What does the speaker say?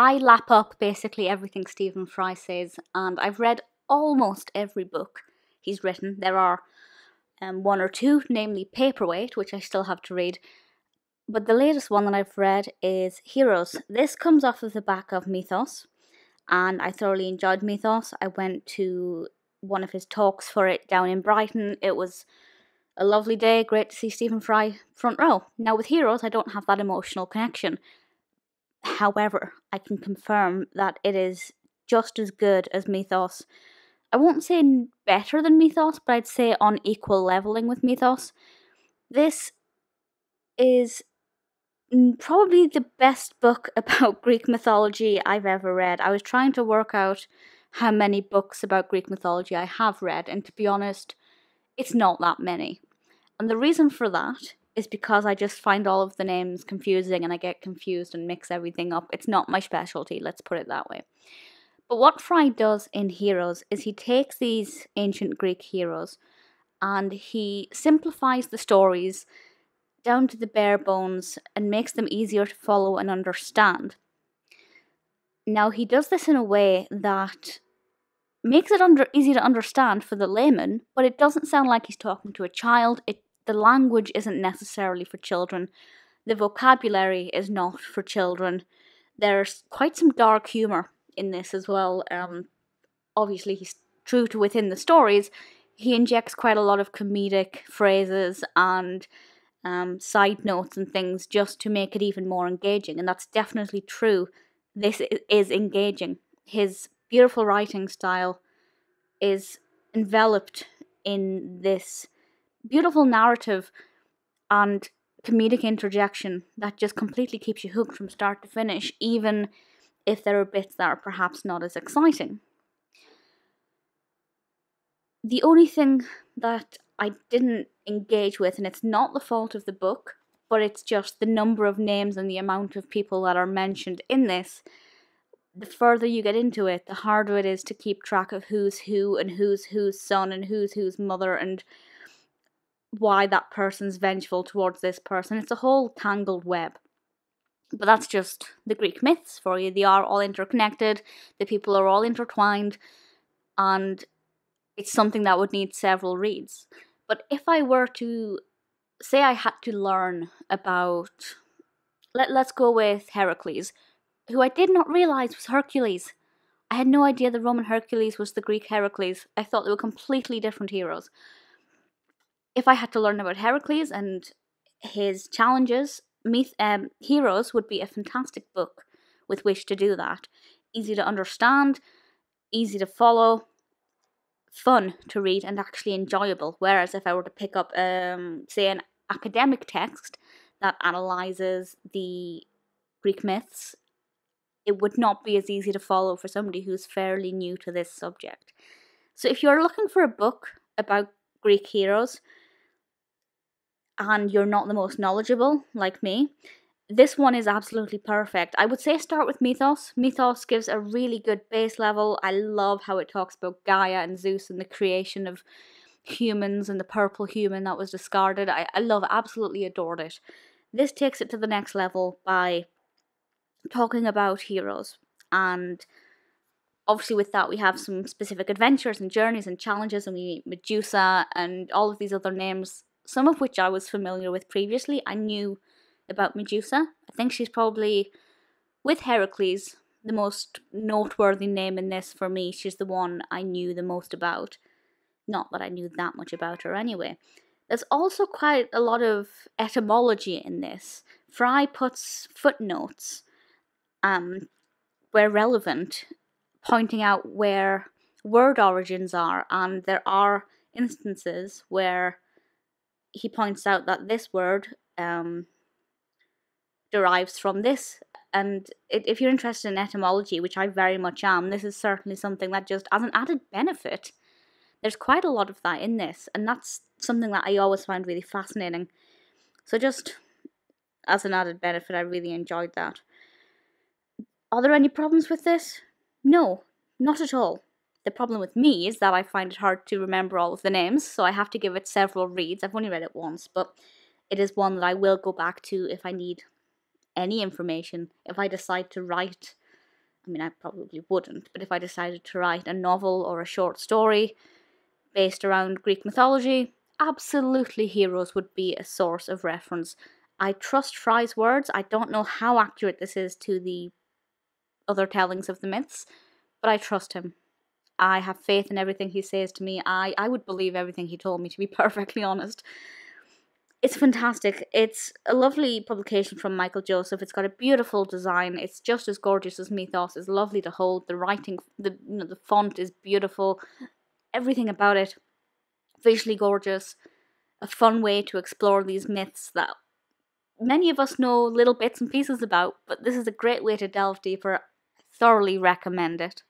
I lap up basically everything Stephen Fry says, and I've read almost every book he's written. There are one or two, namely Paperweight, which I still have to read. But the latest one that I've read is Heroes. This comes off of the back of Mythos, and I thoroughly enjoyed Mythos. I went to one of his talks for it down in Brighton. It was a lovely day, great to see Stephen Fry front row. Now with Heroes, I don't have that emotional connection. However, I can confirm that it is just as good as Mythos. I won't say better than Mythos, but I'd say on equal leveling with Mythos. This is probably the best book about Greek mythology I've ever read. I was trying to work out how many books about Greek mythology I have read, and to be honest, it's not that many. And the reason for that is because I just find all of the names confusing and I get confused and mix everything up. It's not my specialty, let's put it that way. But what Fry does in Heroes is he takes these ancient Greek heroes and he simplifies the stories down to the bare bones and makes them easier to follow and understand. Now, he does this in a way that makes it easy to understand for the layman, but it doesn't sound like he's talking to a child. The language isn't necessarily for children. The vocabulary is not for children. There's quite some dark humour in this as well. Obviously, he's true to within the stories. He injects quite a lot of comedic phrases and side notes and things just to make it even more engaging, and that's definitely true. This is engaging. His beautiful writing style is enveloped in this beautiful narrative and comedic interjection that just completely keeps you hooked from start to finish, even if there are bits that are perhaps not as exciting. The only thing that I didn't engage with, and it's not the fault of the book, but it's just the number of names and the amount of people that are mentioned in this. The further you get into it, the harder it is to keep track of who's who and who's whose son and who's whose mother and why that person's vengeful towards this person. It's a whole tangled web. But that's just the Greek myths for you. They are all interconnected, the people are all intertwined, and it's something that would need several reads. But if I were to say I had to learn about, let's go with Heracles, who I did not realise was Hercules. I had no idea the Roman Hercules was the Greek Heracles. I thought they were completely different heroes. If I had to learn about Heracles and his challenges, Heroes would be a fantastic book with which to do that. Easy to understand, easy to follow, fun to read, and actually enjoyable. Whereas if I were to pick up, say, an academic text that analyses the Greek myths, it would not be as easy to follow for somebody who's fairly new to this subject. So if you're looking for a book about Greek heroes and you're not the most knowledgeable, like me, this one is absolutely perfect. I would say start with Mythos. Mythos gives a really good base level. I love how it talks about Gaia and Zeus and the creation of humans and the purple human that was discarded. I absolutely adored it. This takes it to the next level by talking about heroes, and obviously with that we have some specific adventures and journeys and challenges, and we meet Medusa and all of these other names, some of which I was familiar with previously. I knew about Medusa. I think she's probably, with Heracles, the most noteworthy name in this for me. She's the one I knew the most about. Not that I knew that much about her anyway. There's also quite a lot of etymology in this. Fry puts footnotes, where relevant, pointing out where word origins are, and there are instances where he points out that this word derives from this. And if you're interested in etymology, which I very much am, this is certainly something that just as an added benefit, there's quite a lot of that in this, and that's something that I always find really fascinating. So just as an added benefit, I really enjoyed that. Are there any problems with this? No, not at all. The problem with me is that I find it hard to remember all of the names, so I have to give it several reads. I've only read it once, but it is one that I will go back to if I need any information. If I decide to write I mean, I probably wouldn't, but if I decided to write a novel or a short story based around Greek mythology, absolutely heroes would be a source of reference. I trust Fry's words. I don't know how accurate this is to the other tellings of the myths, but I trust him. I have faith in everything he says to me. I would believe everything he told me, to be perfectly honest. It's fantastic. It's a lovely publication from Michael Joseph. It's got a beautiful design. It's just as gorgeous as Mythos. It's lovely to hold. The writing, the font is beautiful. Everything about it, visually gorgeous. A fun way to explore these myths that many of us know little bits and pieces about, but this is a great way to delve deeper. I thoroughly recommend it.